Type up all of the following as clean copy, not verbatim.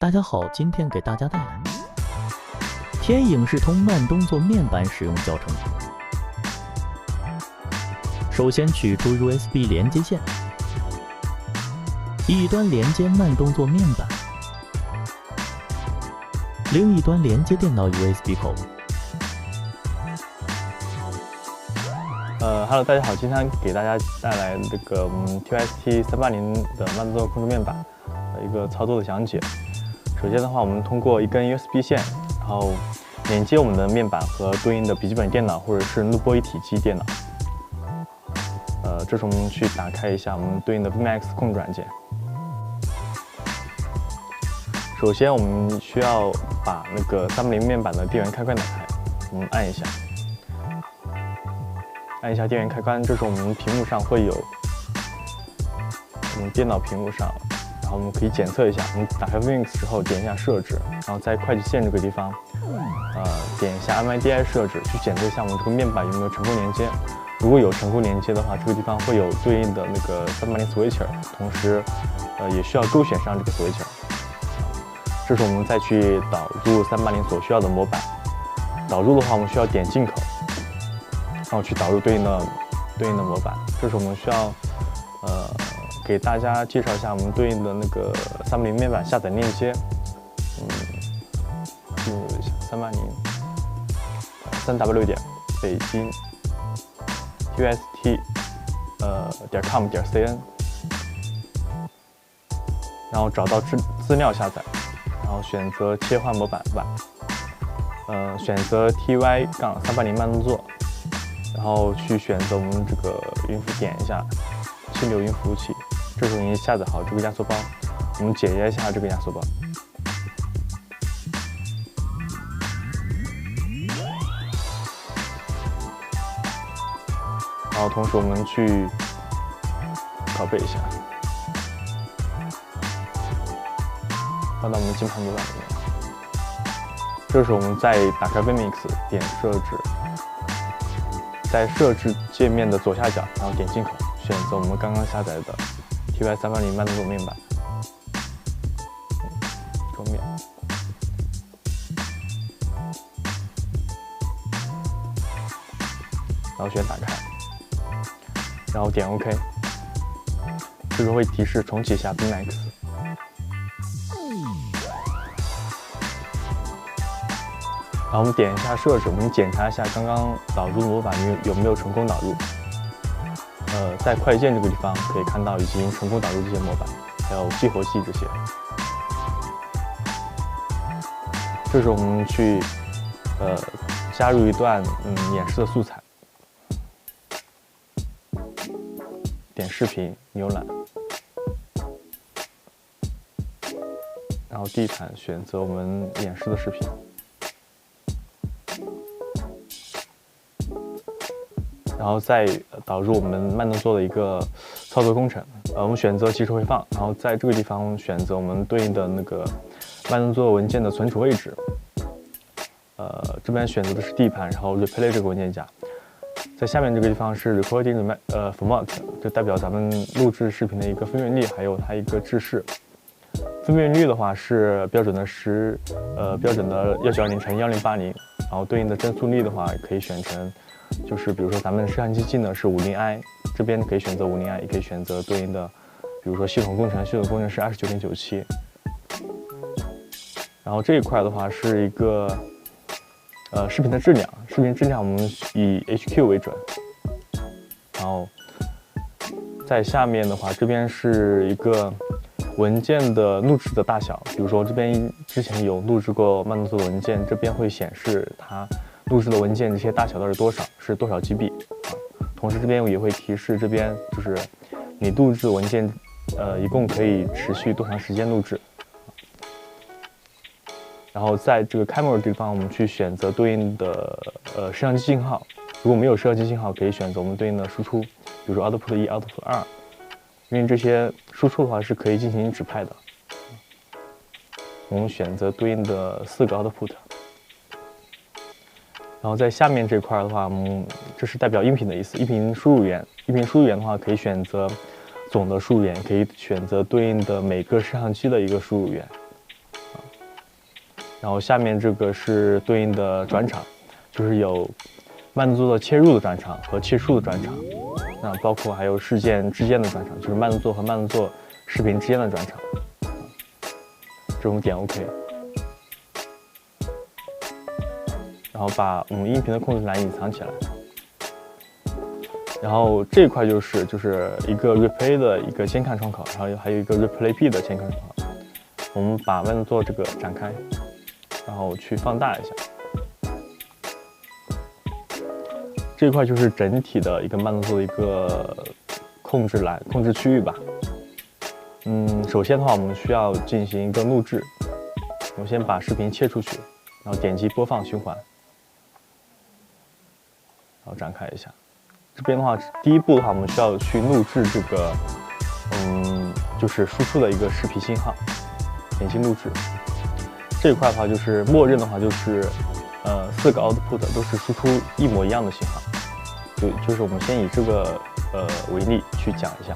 大家好，今天给大家带来天影视通慢动作面板使用教程。首先取出 USB 连接线，一端连接慢动作面板，另一端连接电脑 USB 口。Hello， 大家好，今天给大家带来这个TYST380的慢动作控制面板的一个操作的详解。首先的话，我们通过一根 USB 线，然后连接我们的面板和对应的笔记本电脑或者是录播一体机电脑。这时候我们去打开一下我们对应的 vMix 控制软件。首先我们需要把那个380面板的电源开关打开，我们按一下。按一下电源开关，这时候我们屏幕上会有我们电脑屏幕上，然后我们可以检测一下。我们打开 vMix 之后，点一下设置，然后在快捷键这个地方，点一下 MIDI 设置，去检测一下我们这个面板有没有成功连接。如果有成功连接的话，这个地方会有对应的那个380 switcher， 同时，也需要勾选上这个 switcher。这时候我们再去导入380所需要的模板。导入的话，我们需要点进口。然后去导入对应的模板。这时候我们需要给大家介绍一下我们对应的那个380面板下载链接。进入一下380 北京 TYST.com.cn， 然后找到资料下载，然后选择切换模板版，选择 TY-380 慢动作。然后去选择我们这个云服，点一下7流云服务器。这时候已经下载好这个压缩包，我们检验一下这个压缩包。然后同时我们去拷贝一下，放到我们键盘模板里面。这时候我们再打开 vMix， 点设置。在设置界面的左下角，然后点进口，选择我们刚刚下载的 TY380慢动作面板，桌面，然后选打开，然后点 OK， 这时候会提示重启一下 vMix。然后我们点一下设置，我们检查一下刚刚导入模板有没有成功导入。在快捷键这个地方可以看到已经成功导入这些模板，还有激活器这些。这时候我们去加入一段演示的素材，点视频浏览，然后地毯选择我们演示的视频。然后再导入我们慢动作的一个操作工程。我们选择即时回放，然后在这个地方选择我们对应的那个慢动作文件的存储位置。这边选择的是 D 盘，然后 Replay 这个文件夹。在下面这个地方是 Recording Format， 就代表咱们录制视频的一个分辨率，还有它一个制式。分辨率的话是标准的1920×1080，然后对应的帧速率的话可以选成。就是比如说咱们摄像机进的是50i， 这边可以选择50i， 也可以选择对应的，比如说系统工程是29.97。然后这一块的话是一个视频的质量，视频质量我们以 HQ 为准。然后在下面的话，这边是一个文件的录制的大小，比如说这边之前有录制过慢动作的文件，这边会显示它。录制的文件这些大小到底是多少 GB 同时这边也会提示这边就是你录制文件一共可以持续多长时间录制。然后在这个 camera 的地方，我们去选择对应的摄像机信号。如果没有摄像机信号，可以选择我们对应的输出，比如说 output 1、output 2，因为这些输出的话是可以进行指派的。我们选择对应的4个 output。然后在下面这块的话，这是代表音频的意思，音频输入源。音频输入源的话，可以选择总的输入源，可以选择对应的每个摄像机的一个输入源。然后下面这个是对应的转场，就是有慢动作的切入的转场和切出的转场，那包括还有事件之间的转场，就是慢动作和慢动作视频之间的转场。这种点 OK， 然后把我们音频的控制栏隐藏起来。然后这一块就是一个 replay 的一个监看窗口，然后还有一个 replay B 的监看窗口。我们把慢动作这个展开，然后去放大一下。这一块就是整体的一个慢动作的一个控制栏、控制区域吧。首先的话，我们需要进行一个录制。我们先把视频切出去，然后点击播放循环，然后展开一下。这边的话，第一步的话，我们需要去录制这个，就是输出的一个视频信号。点击录制。这一块的话，就是默认的话就是，4个 output 都是输出一模一样的信号。就是我们先以这个为例去讲一下。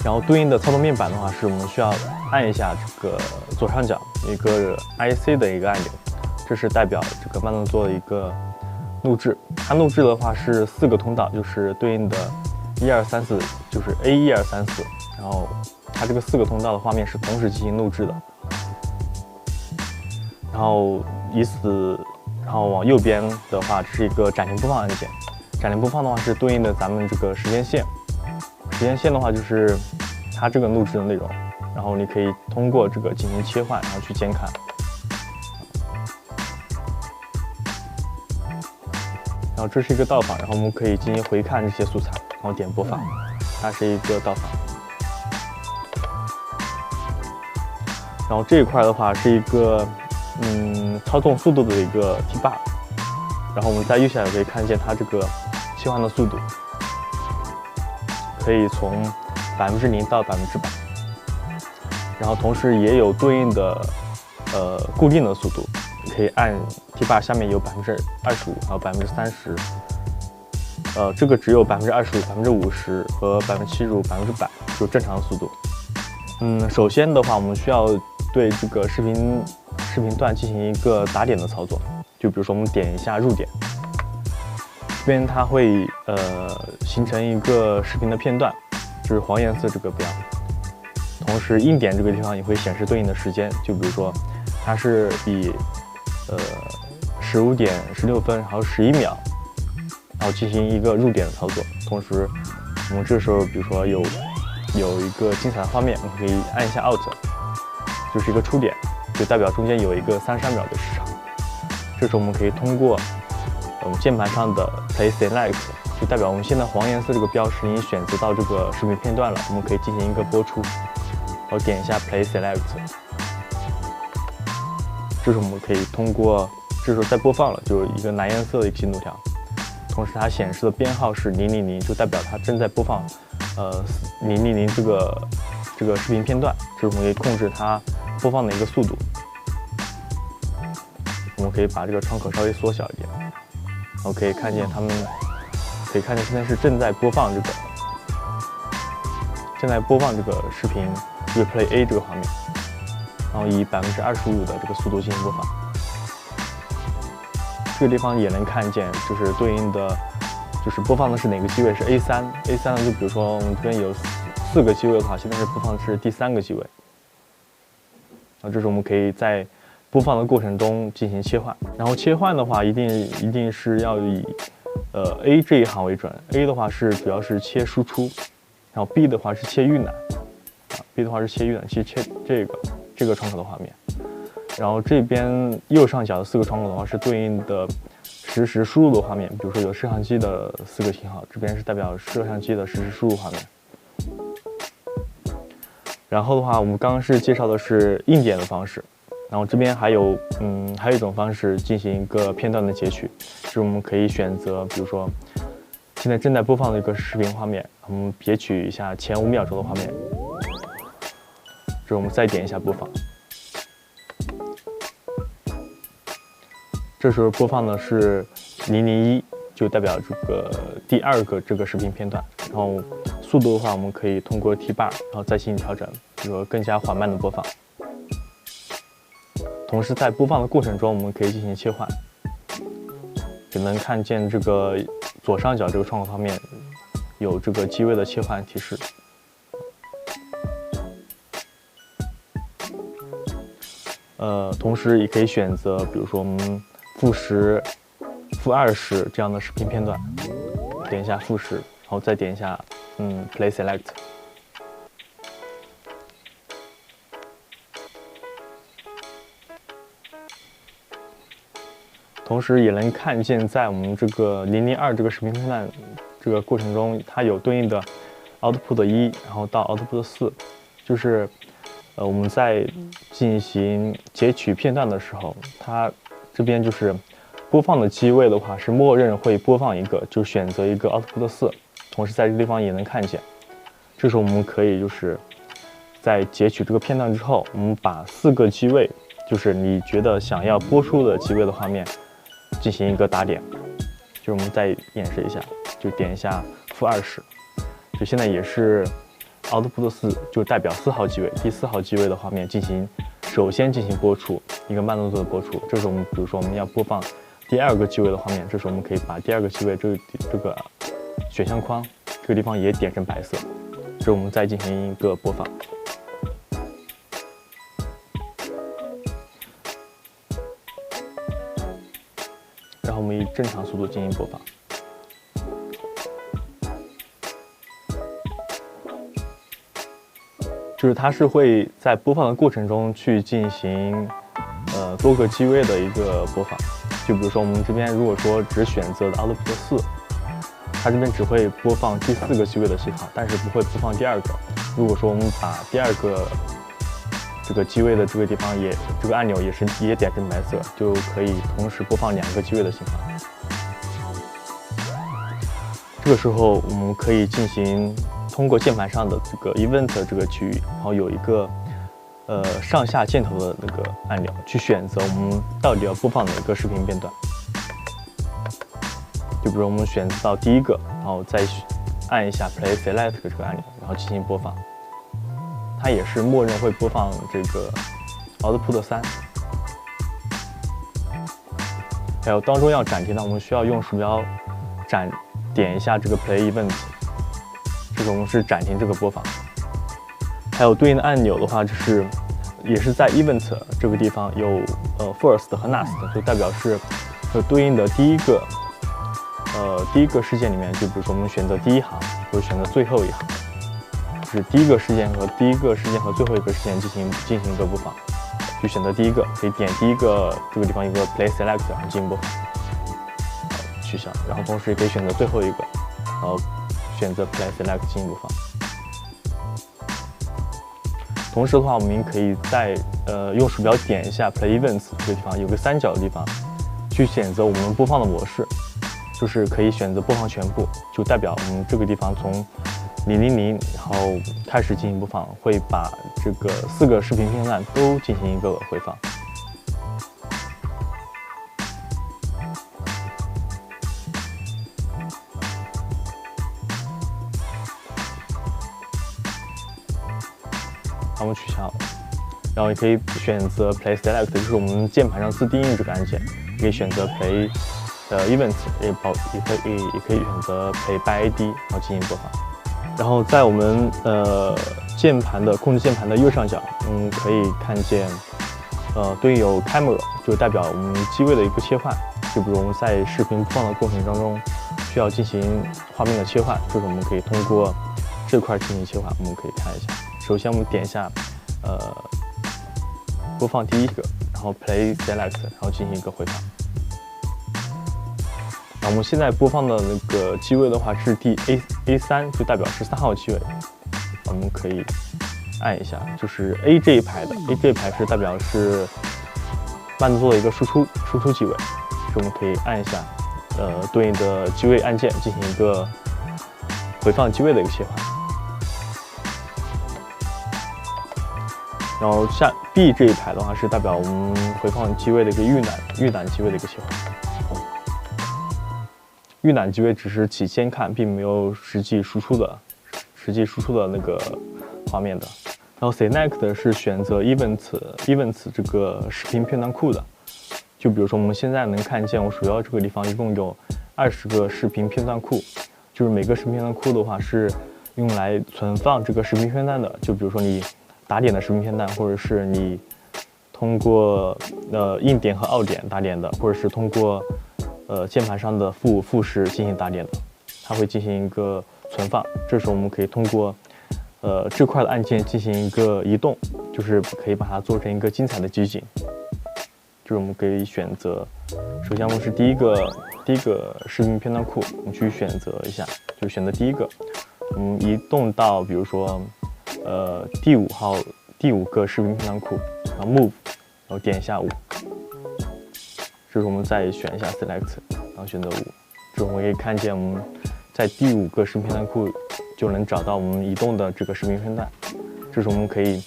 然后对应的操作面板的话，是我们需要按一下这个左上角一个 IC 的一个按钮，这是代表这个慢动作的一个录制。它录制的话是4个通道，就是对应的1234，就是 A1234，然后它这个4个通道的画面是同时进行录制的。然后然后往右边的话，这是一个暂停播放按键。暂停播放的话是对应的咱们这个时间线。时间线的话就是它这个录制的内容，然后你可以通过这个进行切换，然后去监看。然后这是一个倒放，然后我们可以进行回看这些素材，然后点播放，它是一个倒放。然后这一块的话是一个操纵速度的一个 T bar， 然后我们在右下角可以看见它这个切换的速度。可以从0%到100%，然后同时也有对应的固定的速度，可以按 T bar 下面有25%，还有30%，这个只有25%、50%和75%、100%，就正常的速度。首先的话，我们需要对这个视频段进行一个打点的操作，就比如说我们点一下入点。这边它会形成一个视频的片段，就是黄颜色这个标。同时印点这个地方也会显示对应的时间，就比如说它是以15点16分，然后11秒，然后进行一个入点的操作。同时我们这时候比如说有一个精彩的画面，我们可以按一下 Alt， 就是一个出点，就代表中间有一个33秒的时长。这时候我们可以通过我们键盘上的 Play Select， 就代表我们现在黄颜色这个标识已经选择到这个视频片段了，我们可以进行一个播出，然后点一下 Play Select， 这时候我们可以通过，这时候在播放了，就是一个蓝颜色的一个进度条，同时它显示的编号是000，就代表它正在播放000这个视频片段，这是我们可以控制它播放的一个速度。我们可以把这个窗口稍微缩小一点。然后可以看见现在是正在播放这个视频 Replay A 这个画面，然后以25%的这个速度进行播放。这个地方也能看见，就是对应的，就是播放的是哪个机位是 A3 呢？就比如说我们这边有4个机位的话，现在是播放的是第3个机位。然后这时候我们可以在播放的过程中进行切换，然后切换的话，一定是要以A 这一行为准。A 的话主要是切输出，然后 B 的话是切预览，B 的话是切预览，切这个窗口的画面。然后这边右上角的4个窗口的话是对应的实时输入的画面，比如说有摄像机的4个信号，这边是代表摄像机的实时输入画面。然后的话，我们刚刚是介绍的是印点的方式。然后这边还有一种方式进行一个片段的截取，就是我们可以选择，比如说现在正在播放的一个视频画面，我们截取一下前5秒钟的画面，这我们再点一下播放，这时候播放的是001，就代表这个第2个这个视频片段。然后速度的话，我们可以通过 T bar， 然后再进行调整，比如说更加缓慢的播放。同时在播放的过程中，我们可以进行切换，也能看见这个左上角这个窗口方面有这个机位的切换提示。同时也可以选择，比如说我们负10、负20这样的视频片段，点一下负10，然后再点一下Play Select。同时也能看见，在我们这个002这个视频片段这个过程中，它有对应的 Output 1，然后到 Output 4，就是我们在进行截取片段的时候，它这边就是播放的机位的话是默认会播放一个，就选择一个 Output 4，同时在这个地方也能看见。这时候我们可以就是在截取这个片段之后，我们把4个机位，就是你觉得想要播出的机位的画面进行一个打点。就是我们再演示一下，就点一下负20，就现在也是 Output 4，就代表4号机位，第4号机位的画面首先进行播出，一个慢动作的播出。这时候我们比如说我们要播放第2个机位的画面，这时候我们可以把第2个机位这个选项框这个地方也点成白色，这时候我们再进行一个播放。然后我们以正常速度进行播放。就是它是会在播放的过程中去进行多个机位的一个播放。就比如说我们这边如果说只选择的 Output 4，它这边只会播放第4个机位的信号，但是不会播放第2个。如果说我们把第2个这个机位的这个地方这个按钮也点成白色，就可以同时播放2个机位的信号。这个时候我们可以进行通过键盘上的这个 Event 这个区域，然后有一个上下箭头的那个按钮，去选择我们到底要播放哪个视频片段。就比如我们选择到第1个，然后再按一下 Play Select 这个按钮，然后进行播放。它也是默认会播放这个 Output 3。还有当中要暂停的，我们需要用鼠标点一下这个 Play Event， 这个我们是暂停这个播放。还有对应的按钮的话，也是在 Event 这个地方有First 和 Last， 就代表是对应的第一个事件里面，就比如说我们选择第1行或者选择最后1行，就是第一个事件和最后一个事件进行一个播放。就选择第1个，可以点第1个这个地方一个 Play Select， 然后进行播放，取消。然后同时也可以选择最后一个，然后选择 Play Select 进行播放。同时的话，我们可以再用鼠标点一下 Play Events 这个地方有个3角的地方，去选择我们播放的模式，就是可以选择播放全部，就代表我们这个地方从000然后开始进行播放，会把这个4个视频片段都进行一个回放。我们取消，然后也可以选择 Play Select， 就是我们键盘上自定义这个按键，可以选择 Play Events， 也可以选择 Play by ID， 然后进行播放。然后在我们控制键盘的右上角，可以看见对应有 Camera， 就代表我们机位的一个切换。就比如我们在视频播放的过程当中需要进行画面的切换，就是我们可以通过这块进行切换。我们可以看一下。首先我们点一下播放第1个，然后 Play Select， 然后进行一个回放。那我们现在播放的那个机位的话是第 A3， 就代表是3号机位。我们可以按一下，就是 A 这一排的 A 这一排是代表是慢动作的一个输出机位，所以我们可以按一下对应的机位按键进行一个回放机位的一个切换。然后下 B 这一排的话是代表我们回放机位的一个预览机位的一个切换。预览机位只是起先看，并没有实际输出的那个画面的。然后 Select 是选择 Events 这个视频片段库的。就比如说我们现在能看见我鼠标这个地方一共有20个视频片段库，就是每个视频片段库的话是用来存放这个视频片段的。就比如说你打点的视频片段，或者是你通过硬点和奥点打点的，或者是通过键盘上的复式进行打点的，它会进行一个存放。这时候我们可以通过这块的按键进行一个移动，就是可以把它做成一个精彩的集锦。就是我们可以选择，首先我们是第一个视频片段库，我们去选择一下，就选择第一个，移动到比如说第5个视频片段库，然后 Move， 然后点一下5，这时候我们再选一下 Select， 然后选择5，这时候我们可以看见我们在第5个视频片段库就能找到我们移动的这个视频片段。这时候我们可以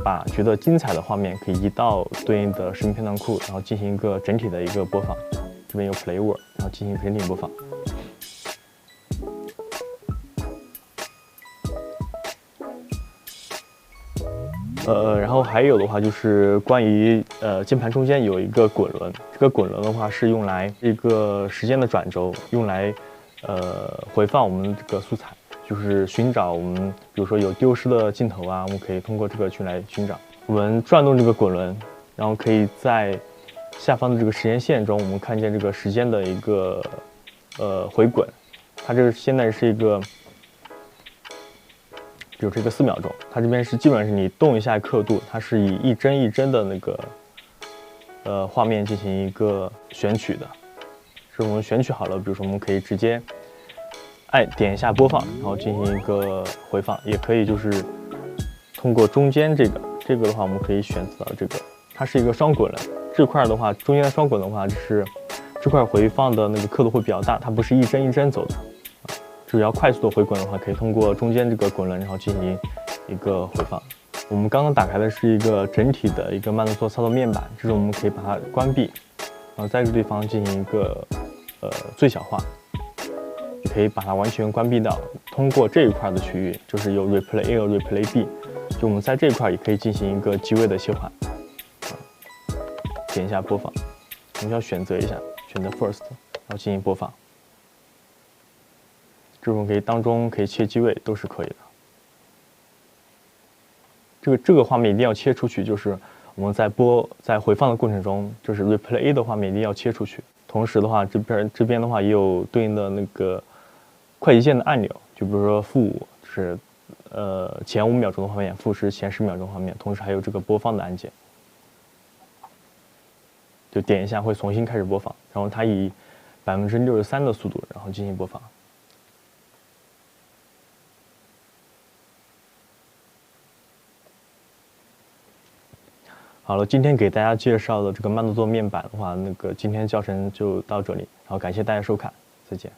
把觉得精彩的画面可以移到对应的视频片段库，然后进行一个整体的一个播放。这边有 Play Word， 然后进行整体播放。然后还有的话就是关于键盘中间有一个滚轮，这个滚轮的话是用来一个时间的转轴，用来回放我们这个素材，就是寻找我们比如说有丢失的镜头啊，我们可以通过这个去来寻找。我们转动这个滚轮，然后可以在下方的这个时间线中，我们看见这个时间的一个回滚，它这个现在是一个。比如这个4秒钟，它这边是基本上是你动一下刻度，它是以一帧一帧的那个画面进行一个选取的。是我们选取好了，比如说我们可以直接点一下播放，然后进行一个回放，也可以就是通过中间这个的话，我们可以选择这个，它是一个双滚轮。这块的话，中间的双滚的话，就是这块回放的那个刻度会比较大，它不是一帧一帧走的。只要快速的回滚的话，可以通过中间这个滚轮，然后进行一个回放。我们刚刚打开的是一个整体的一个慢动作操作面板，这种我们可以把它关闭，然后在这个地方进行一个最小化，也可以把它完全关闭掉。通过这一块的区域，就是有 Replay A 和 Replay B， 就我们在这一块也可以进行一个机位的切换。点一下播放，我们要选择一下，选择 First， 然后进行播放。这种可以当中可以切机位都是可以的。这个画面一定要切出去，就是我们在回放的过程中，就是 Replay A 的画面一定要切出去。同时的话，这边的话也有对应的那个快捷键的按钮，就比如说-5是前5秒钟的画面，-10是前10秒钟画面，同时还有这个播放的按键，就点一下会重新开始播放，然后它以63%的速度然后进行播放。好了，今天给大家介绍的这个慢动作面板的话，今天教程就到这里，然后感谢大家收看，再见。